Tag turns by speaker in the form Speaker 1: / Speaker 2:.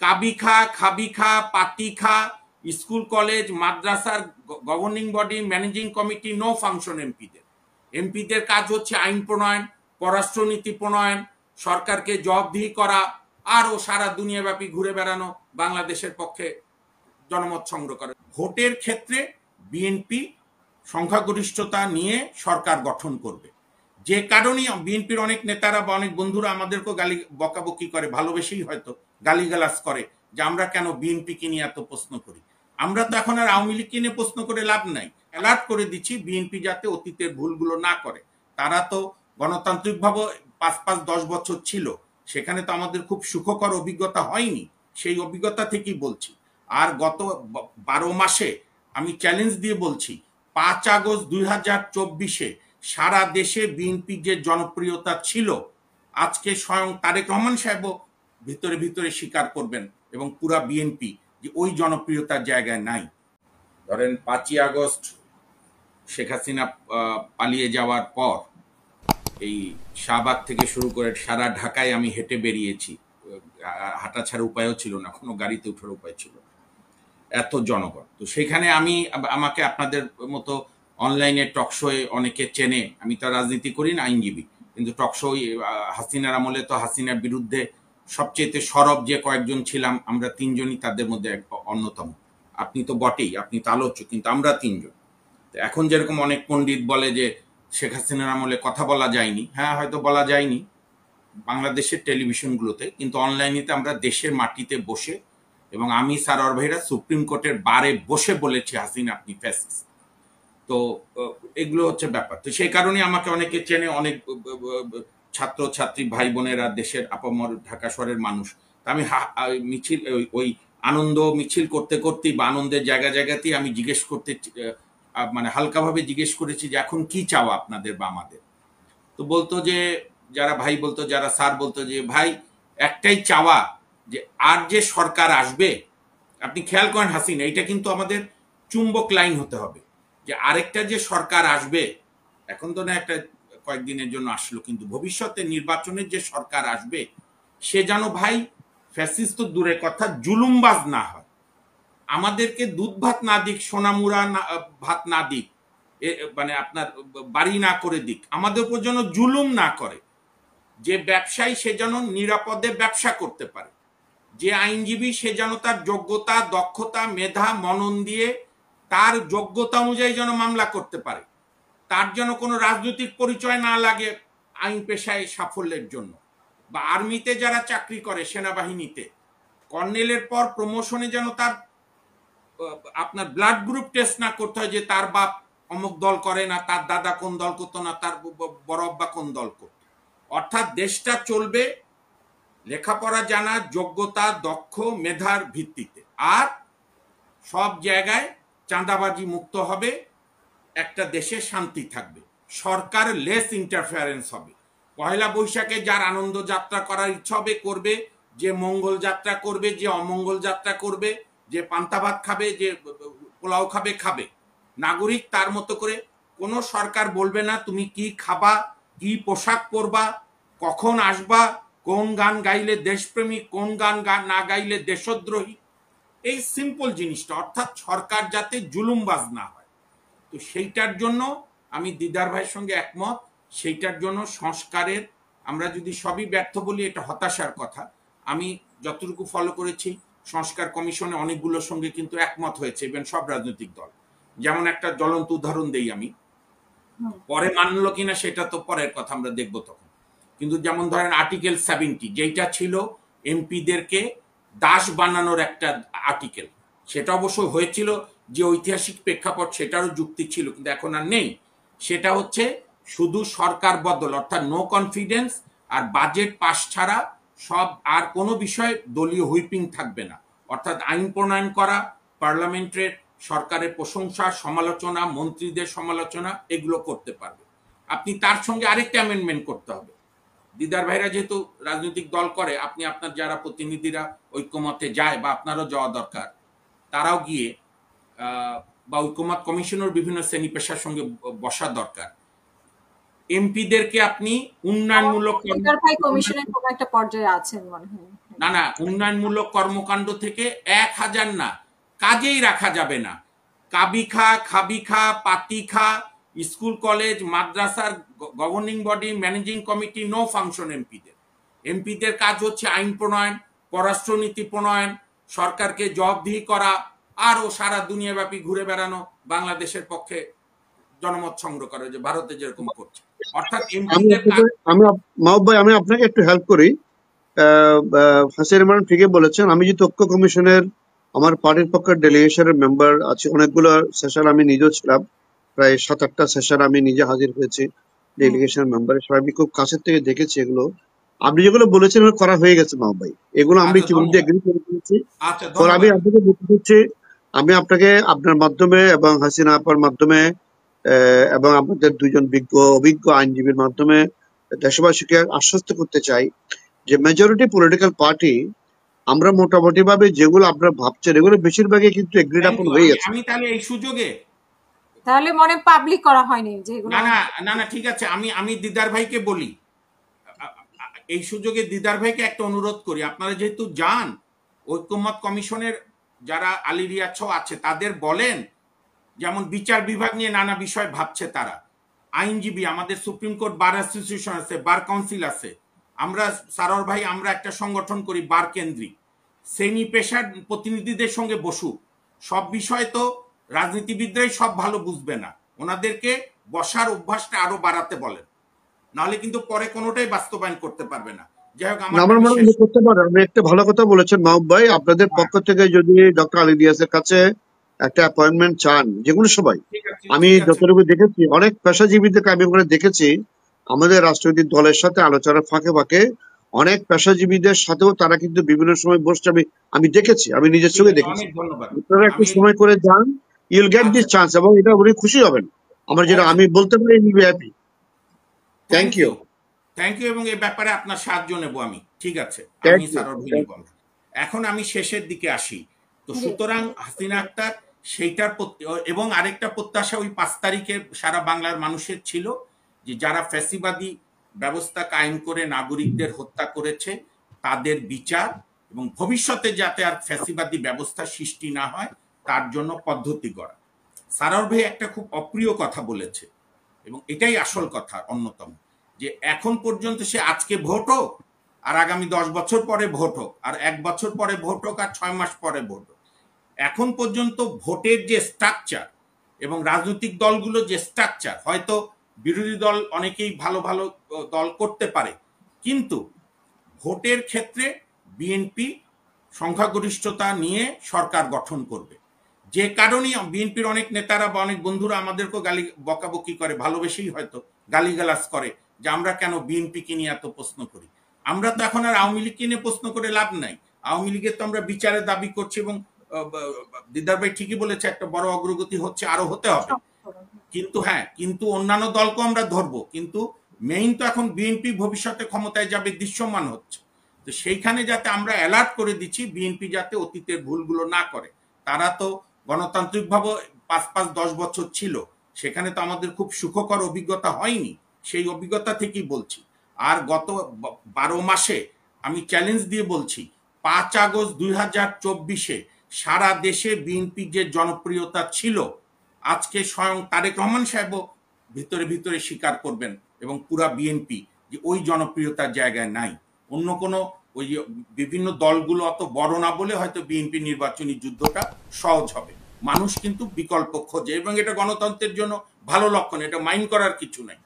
Speaker 1: কাবি খা, খাবি খা, পাতি খা, স্কুল কলেজ মাদ্রাসার governing body managing committee no function এমপিদের কাজ হচ্ছে আইন প্রণয়ন, পররাষ্ট্রনীতি প্রণয়ন, সরকারকে জবাবদিহি করা, আরও সারা দুনিয়াব্যাপী ঘুরে বেড়ানো, বাংলাদেশের পক্ষে জনমত সংগ্রহ করে। ভোটের ক্ষেত্রে বিএনপি সংখ্যাগরিষ্ঠতা নিয়ে সরকার গঠন করবে। যে কারণেই বিএনপির অনেক নেতারা বা অনেক বন্ধুরা আমাদেরকেও গালি বকাবকি করে, ভালোবেসেই হয়তো গালিগালাজ করে যে আমরা কেন বিএনপিকে নিয়ে এত প্রশ্ন করি। আমরা তো এখন আর আওয়ামী লীগকে নিয়ে প্রশ্ন করে লাভ নাই। অ্যালার্ট করে দিচ্ছি বিএনপি যাতে অতীতের ভুলগুলো না করে। তারা তো গণতান্ত্রিকভাবে 5-10 বছর ছিল, সেখানে তো আমাদের খুব সুখকর অভিজ্ঞতা হয়নি, সেই অভিজ্ঞতা থেকেই বলছি। আর গত 12 মাসে আমি চ্যালেঞ্জ দিয়ে বলছি, 5 আগস্ট 2024-এ সারা দেশে বিএনপি যে জনপ্রিয়তা ছিল, আজকে স্বয়ং তারেক রহমান সাহেবও ভিতরে ভিতরে স্বীকার করবেন এবং পুরা বিএনপি যে ওই জনপ্রিয়তার জায়গায় নাই। ধরেন 5ই আগস্ট শেখ হাসিনা পালিয়ে যাওয়ার পর এই শাহবাগ থেকে শুরু করে সারা ঢাকায় আমি হেঁটে বেরিয়েছি, হাঁটা ছাড়া উপায়ও ছিল না, কোনো গাড়িতে ওঠার উপায় ছিল না, এত জনগণ। তো সেখানে আমাকে আপনাদের মতো অনলাইনে টকশোয়ে অনেকে চেনে, আমি তো রাজনীতি করি না, আইনজীবী, কিন্তু টকশোয় হাসিনার আমলে তো হাসিনার বিরুদ্ধে সবচেয়ে সরব যে কয়েকজন ছিলাম আমরা 3 জনই তাদের মধ্যে অন্যতম। আপনি তো বটেই, আপনি তো আলোচ্য, কিন্তু আমরা 3 জন। এখন যেরকম অনেক পণ্ডিত বলে যে শেখ হাসিনার আমলে কথা বলা যায়নি, হ্যাঁ হয়তো বলা যায়নি বাংলাদেশের টেলিভিশনগুলোতে, কিন্তু অনলাইনেতে আমরা দেশের মাটিতে বসে, এবং আমি সারোয়ার ভাইরা সুপ্রিম কোর্টের বারে বসে বলেছি হাসিনা আপনি ফ্যাসিস্ট। তো এগুলো হচ্ছে ব্যাপার। তো সেই কারণে আমাকে অনেকে চেনে, অনেক ছাত্র ছাত্রী ভাই বোনেরা, দেশের আপামর ঢাকা শহরের মানুষ। আমি মিছিল, ওই আনন্দ মিছিল করতে করতেই বা আনন্দের জায়গাতেই আমি জিজ্ঞেস করতে, মানে হালকাভাবে জিজ্ঞেস করেছি যে এখন কি চাওয়া আপনাদের বা আমাদের। তো বলতো যে যারা ভাই বলতো, যারা স্যার বলতো যে ভাই একটাই চাওয়া, যে আর যে সরকার আসবে, আপনি খেয়াল করেন হাসিনা, এটা কিন্তু আমাদের চুম্বক লাইন হতে হবে, যে আরেকটা যে সরকার আসবে, এখন তো না একটা কয়েকদিনের জন্য আসলো, কিন্তু ভবিষ্যতে নির্বাচনের যে সরকার আসবে সে যেন ভাই ফ্যাসিস্ট তো দূরের কথা, জুলুমবাজ না হয়, আমাদেরকে দুধ ভাত না দিক, সোনামুড়া ভাত না দিক, মানে আপনার বাড়ি না করে দিক, আমাদের উপর যেন জুলুম না করে, যে ব্যবসায়ী সে যেন নিরাপদে ব্যবসা করতে পারে, যে আইনজীবী সে যেন তার যোগ্যতা, দক্ষতা, মেধা, মনন দিয়ে তার যোগ্যতা অনুযায়ী যেন মামলা করতে পারে, তার যেন কোনো রাজনৈতিক পরিচয় না লাগে আইন পেশায় সাফল্যের জন্য। বা আর্মিতে যারা চাকরি করে, সেনাবাহিনীতে কর্নেলের পর প্রমোশনে যেন তার আপনার ব্লাড গ্রুপ টেস্ট না করতে হয়, যে তার বাপ অমুক দল করে না, তার দাদা কোন দল করতো না, তার বড় আব্বা কোন দল করত। অর্থাৎ দেশটা চলবে লেখাপড়া জানা, যোগ্যতা, দক্ষ, মেধার ভিত্তিতে, আর সব জায়গায় চাঁদাবাজি মুক্ত হবে, একটা দেশে শান্তি থাকবে, সরকার লেস ইন্টারফারেন্স হবে। পয়লা বৈশাখে যার আনন্দ যাত্রা করার ইচ্ছা হবে করবে, যে মঙ্গল যাত্রা করবে, যে অমঙ্গল যাত্রা করবে, যে পান্তা ভাত খাবে, যে পোলাও খাবে খাবে, নাগরিক তার মতো করে। কোনো সরকার বলবে না তুমি কি খাবা, কি পোশাক পরবা, কখন আসবা, কোন গান গাইলে দেশপ্রেমিক, কোন গান না গাইলে দেশদ্রোহী, এই সিম্পল জিনিসটা, অর্থাৎ সরকার যাতে জুলুমবাজ না হয়। তো সেইটার জন্য আমি দিদার ভাইয়ের সঙ্গে একমত, সেইটার জন্য সংস্কারের, আমরা যদি সবই ব্যর্থ বলি এটা হতাশার কথা, আমি যতটুকু ফলো করেছি সংস্কার কমিশনে অনেকগুলোর সঙ্গে কিন্তু একমত হয়েছে, ইভেন সব রাজনৈতিক দল। যেমন একটা জ্বলন্ত উদাহরণ দেই আমি, পরে মানলো কিনা সেটা তো পরের কথা, আমরা দেখবো তখন। কিন্তু যেমন ধরেন আর্টিকেল 70, যেটা ছিল এমপিদেরকে দাস বানানোর একটা আর্টিকেল, সেটা অবশ্য হয়েছিল যে ঐতিহাসিক প্রেক্ষাপট, সেটারও যুক্তি ছিল, কিন্তু এখন আর নেই। সেটা হচ্ছে শুধু সরকার বদল, অর্থাৎ নো কনফিডেন্স আর বাজেট পাস ছাড়া সব, আর কোনো বিষয় দলীয় হুইপিং থাকবে না, অর্থাৎ আইন প্রণয়ন করা, পার্লামেন্টের সরকারের প্রশংসা, সমালোচনা, মন্ত্রীদের সমালোচনা, এগুলো করতে পারবে। আপনি তার সঙ্গে আরেকটা অ্যামেন্ডমেন্ট করতে হবে, দিদার ভাইরা যেহেতু রাজনৈতিক দল করে, আপনি আপনার যারা প্রতিনিধিরা ঐক্যমতে যায় বা আপনারও যাওয়া দরকার, তারাও গিয়ে বা ঐক্যমত কমিশনের বিভিন্ন শ্রেণী পেশার সঙ্গে বসা দরকার। এমপিদেরকে আপনি উন্নয়নমূলক
Speaker 2: কমিশনের কোন একটা পর্যায়ে আছেন মনে হয়।
Speaker 1: না না, উন্নয়নমূলক কর্মকাণ্ড থেকে 1000 না, কাজেই রাখা যাবে না। কাবিখা, খাবিখা, পাতিখা, স্কুল কলেজ মাদ্রাসার governing body managing committee no function এমপিদের কাজ হচ্ছে আইন প্রণয়ন, পররাষ্ট্রনীতি প্রণয়ন, সরকারকে জবাবদিহি করা, আরও সারা দুনিয়াব্যাপী ঘুরে বেড়ানো, বাংলাদেশের পক্ষে জনমত সংগ্রহ করে, যে ভারতে যেরকম করছে। অর্থাৎ এমপিদের কাজ।
Speaker 2: মাহবুব ভাই, আমি আপনাকে একটু হেল্প করি। হাসির রহমান ঠিকই বলেছেন। আমি যে ঐক্য কমিশনের আমার পার্টির পক্ষের ডেলিগেশনের মেম্বার আছে, অনেকগুলো সেশন আমি নিজেও ছিলাম, প্রায় 7-8টা সেশন আমি নিজে হাজির হয়েছি ডেলিগেশন মেম্বার হিসেবে। আমি খুব কাছের থেকে দেখেছি এগুলো। আপনি যেগুলো বলেছেন করা হয়ে গেছে মাহবুব ভাই, এগুলো আমি ইতিমধ্যে এগ্রি করে দিয়েছি। আমি আপনাকে বলতে চাচ্ছি, আমি আপনাকে আপনার মাধ্যমে এবং হাসিনা আপার মাধ্যমে এবং আমাদের দুজন অভিজ্ঞ আইনজীবীর মাধ্যমে দেশবাসীকে আশ্বস্ত করতে চাই যে মেজরিটি পলিটিক্যাল পার্টি আমরা মোটামুটি ভাবে যেগুলো আপনারা ভাবছেন এগুলো বেশিরভাগই কিন্তু এগ্রিড আপন হয়ে গেছে।
Speaker 1: আমি তাহলে এই সুযোগে
Speaker 3: তাহলে মনে পাবলিক করা হয়নি যেগুলো।
Speaker 1: না না না না, ঠিক আছে, আমি দিদার ভাইকে বলি, এই সুযোগে দিদার ভাইকে একটা অনুরোধ করি, আপনারা যেহেতু যান ঐক্যমত কমিশনের যারা আলিরিয়াছ আছে তাদের বলেন, যেমন বিচার বিভাগ নিয়ে নানা বিষয় ভাবছে তারা, আইনজীবী, আমাদের সুপ্রিম কোর্ট বার অ্যাসোসিয়েশন আছে, বার কাউন্সিল আছে, আমরা সারোয়ার ভাই আমরা একটা সংগঠন করি বার কেন্দ্রিক, শ্রেণী পেশার প্রতিনিধিদের সঙ্গে বসুক। সব বিষয় তো রাজনীতিবিদরাই সব ভালো বুঝবে না, ওনাদেরকে বসার অভ্যাসটা আরো বাড়াতে বলেন, নাহলে কিন্তু পরে কোনোটাই বাস্তবায়ন করতে পারবে না। যাই হোক,
Speaker 2: আমার মনে হয় করতে পারে। আপনি একটা ভালো কথা বলেছেন মাহবুব ভাই, আপনাদের পক্ষ থেকে যদি ডক্টর আলী রিয়াজের কাছে একটা অ্যাপয়েন্টমেন্ট চান, যেগুলো সবাই, আমি যতটুকু দেখেছি অনেক পেশাজীবীদেরকে আমি ওখানে দেখেছি, আমাদের রাজনৈতিক দলের সাথে আলোচনার ফাঁকে ফাঁকে অনেক পেশাজীবীদের সাথেও তারা কিন্তু বিভিন্ন সময় বসছে, আমি দেখেছি, আমি নিজের চোখে দেখেছি। আপনারা একটু সময় করে যান, ইউল গেট দিস চান্স, এবং এটা উনি খুশি হবেন। আমার যেটা আমি বলতে পারি, হ্যাপি। Thank you.
Speaker 1: এবং এই ব্যাপারে আপনার সাহায্য নেব আমি, ঠিক আছে? আমি এখন আমি শেষের দিকে আসি। তো সুতরাং হাসিনা আক্তার সেইটার এবং আরেকটা প্রত্যাশা ওই 5 তারিখে সারা বাংলার মানুষের ছিল, যে যারা ফ্যাসিবাদী ব্যবস্থা কায়েম করে নাগরিকদের হত্যা করেছে তাদের বিচার, এবং ভবিষ্যতে যাতে আর ফ্যাসিবাদী ব্যবস্থা সৃষ্টি না হয় তার জন্য পদ্ধতি গড়া। সারোয়ার ভাই একটা খুব অপ্রিয় কথা বলেছে, এবং এটাই আসল কথা অন্যতম, যে এখন পর্যন্ত সে আজকে ভোট হোক আর আগামী 10 বছর পরে ভোট হোক আর 1 বছর পরে ভোট হোক আর 6 মাস পরে ভোট হোক, এখন পর্যন্ত ভোটের যে স্ট্রাকচার এবং রাজনৈতিক দলগুলো যে স্ট্রাকচার, হয়তো বিরোধী দল অনেকেই ভালো ভালো দল করতে পারে, কিন্তু ভোটের ক্ষেত্রে বিএনপি সংখ্যাগরিষ্ঠতা নিয়ে সরকার গঠন করবে। যে কারণে বিএনপির অনেক নেতারা বা অনেক বন্ধুরা আমাদেরকেও গালি বকাবকি করে, ভালোবেসেই হয়তো গালিগালাজ করে, যে আমরা কেন বিএনপিকে নিয়ে এত প্রশ্ন করি। আমরা তো এখন আর আওয়ামী লীগকে নিয়ে প্রশ্ন করে লাভ নাই। আওয়ামী লীগের তো আমরা বিচারের দাবি করছি, এবং দিদার ভাই ঠিকই বলেছে, একটা বড় অগ্রগতি হচ্ছে, আরো হতে হবে। কিন্তু অন্যান্য দলকেও আমরা ধরবো, কিন্তু মেইন তো এখন বিএনপি ভবিষ্যতে ক্ষমতায় যাবে দৃশ্যমান হচ্ছে। তো সেইখানে যাতে আমরা অ্যালার্ট করে দিচ্ছি বিএনপি যাতে অতীতের ভুলগুলো না করে। তারা তো গণতান্ত্রিকভাবে 5-10 বছর ছিল, সেখানে তো আমাদের খুব সুখকর অভিজ্ঞতা হয়নি, সেই অভিজ্ঞতা থেকেই বলছি। আর গত 12 মাসে আমি চ্যালেঞ্জ দিয়ে বলছি, 5 আগস্ট 2024-এ সারা দেশে বিএনপি যে জনপ্রিয়তা ছিল, আজকে স্বয়ং তারেক রহমান সাহেবও ভিতরে ভিতরে স্বীকার করবেন, এবং পুরা বিএনপি, যে ওই জনপ্রিয়তার জায়গায় নাই। অন্য কোনো ওই বিভিন্ন দলগুলো অত বড় না বলে হয়তো বিএনপি নির্বাচনী যুদ্ধটা সহজ হবে। মানুষ কিন্তু বিকল্প খোঁজে, এবং এটা গণতন্ত্রের জন্য ভালো লক্ষণ, এটা মাইন্ড করার কিছু নাই।